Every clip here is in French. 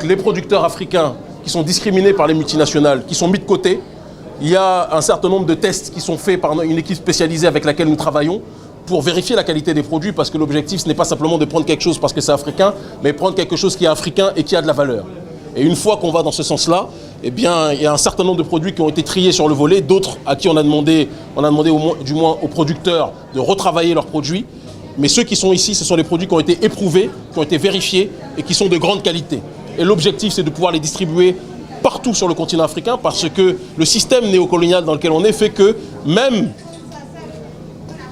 les producteurs africains qui sont discriminés par les multinationales, qui sont mis de côté. Il y a un certain nombre de tests qui sont faits par une équipe spécialisée avec laquelle nous travaillons pour vérifier la qualité des produits, parce que l'objectif, ce n'est pas simplement de prendre quelque chose parce que c'est africain, mais prendre quelque chose qui est africain et qui a de la valeur. Et une fois qu'on va dans ce sens-là, eh bien, il y a un certain nombre de produits qui ont été triés sur le volet, d'autres à qui on a demandé du moins aux producteurs de retravailler leurs produits. Mais ceux qui sont ici, ce sont les produits qui ont été éprouvés, qui ont été vérifiés et qui sont de grande qualité. Et l'objectif, c'est de pouvoir les distribuer partout sur le continent africain, parce que le système néocolonial dans lequel on est fait que même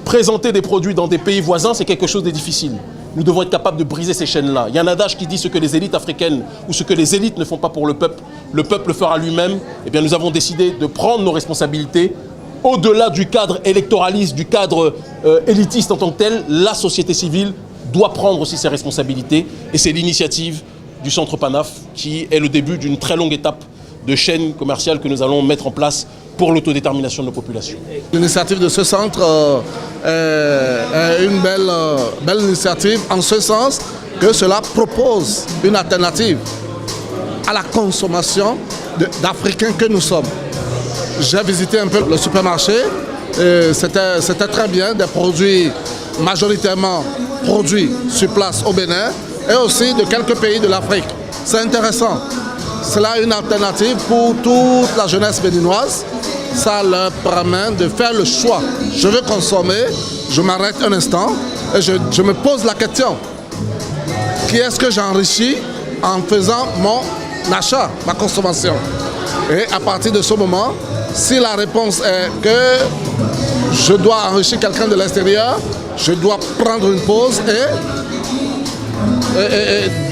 présenter des produits dans des pays voisins, c'est quelque chose de difficile. Nous devons être capables de briser ces chaînes-là. Il y a un adage qui dit ce que les élites africaines ou ce que les élites ne font pas pour le peuple le fera lui-même. Eh bien, nous avons décidé de prendre nos responsabilités. Au-delà du cadre électoraliste, du cadre élitiste en tant que tel, la société civile doit prendre aussi ses responsabilités. Et c'est l'initiative du Centre Panaf qui est le début d'une très longue étape de chaîne commerciale que nous allons mettre en place pour l'autodétermination de nos populations. L'initiative de ce centre est une belle initiative en ce sens que cela propose une alternative à la consommation d'Africains que nous sommes. J'ai visité un peu le supermarché, c'était très bien, des produits majoritairement produits sur place au Bénin et aussi de quelques pays de l'Afrique. C'est intéressant. Cela est une alternative pour toute la jeunesse béninoise. Ça leur permet de faire le choix. Je veux consommer, je m'arrête un instant et je me pose la question. Qui est-ce que j'enrichis en faisant mon achat, ma consommation? Et à partir de ce moment, si la réponse est que je dois enrichir quelqu'un de l'extérieur, je dois prendre une pause et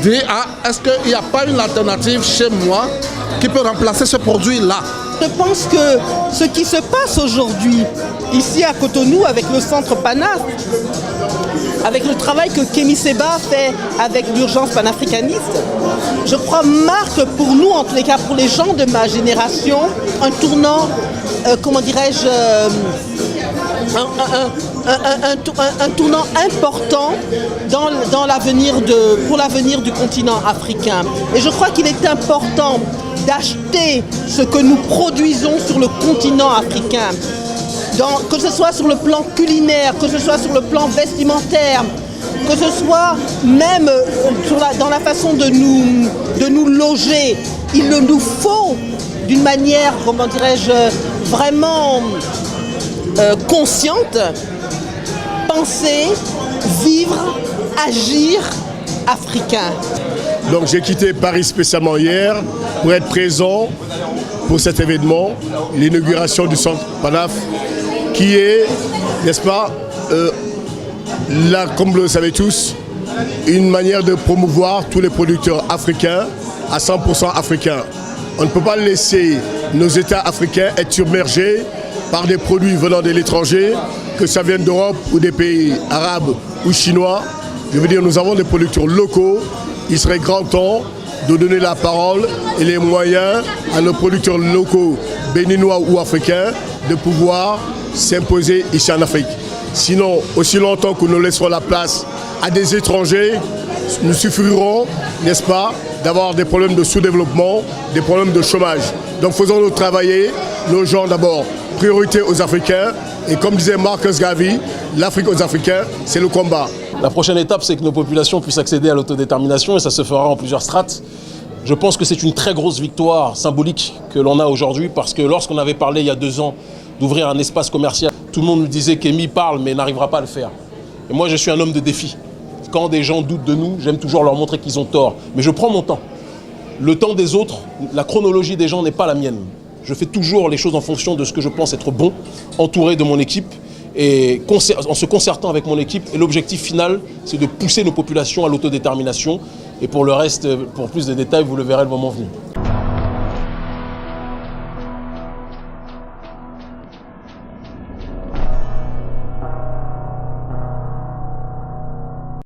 dire est-ce qu'il n'y a pas une alternative chez moi qui peut remplacer ce produit-là? Je pense que ce qui se passe aujourd'hui, ici à Cotonou, avec le Centre Panaf, avec le travail que Kémy Séba fait avec l'urgence panafricaniste, je crois marque pour nous, en tous les cas pour les gens de ma génération, un tournant, comment dirais-je, un tournant important pour l'avenir du continent africain. Et je crois qu'il est important d'acheter ce que nous produisons sur le continent africain, que ce soit sur le plan culinaire, que ce soit sur le plan vestimentaire, que ce soit même dans la façon de nous loger. Il nous faut d'une manière, comment dirais-je, vraiment consciente, penser, vivre, agir africain. Donc j'ai quitté Paris spécialement hier pour être présent pour cet événement, l'inauguration du Centre Panaf, qui est, n'est-ce pas, là, comme vous le savez tous, une manière de promouvoir tous les producteurs africains à 100% africains. On ne peut pas laisser nos États africains être submergés par des produits venant de l'étranger, que ça vienne d'Europe ou des pays arabes ou chinois. Je veux dire, nous avons des producteurs locaux. Il serait grand temps de donner la parole et les moyens à nos producteurs locaux, béninois ou africains, de pouvoir s'imposer ici en Afrique. Sinon, aussi longtemps que nous laisserons la place à des étrangers, nous souffrirons, n'est-ce pas, d'avoir des problèmes de sous-développement, des problèmes de chômage. Donc faisons-nous travailler nos gens d'abord. Priorité aux Africains. Et comme disait Marcus Garvey, l'Afrique aux Africains, c'est le combat. La prochaine étape, c'est que nos populations puissent accéder à l'autodétermination et ça se fera en plusieurs strates. Je pense que c'est une très grosse victoire symbolique que l'on a aujourd'hui parce que lorsqu'on avait parlé il y a 2 ans d'ouvrir un espace commercial, tout le monde nous disait qu'Kémy parle mais n'arrivera pas à le faire. Et moi, je suis un homme de défi. Quand des gens doutent de nous, j'aime toujours leur montrer qu'ils ont tort. Mais je prends mon temps. Le temps des autres, la chronologie des gens n'est pas la mienne. Je fais toujours les choses en fonction de ce que je pense être bon, entouré de mon équipe. Et en se concertant avec mon équipe, et l'objectif final, c'est de pousser nos populations à l'autodétermination. Et pour le reste, pour plus de détails, vous le verrez le moment venu.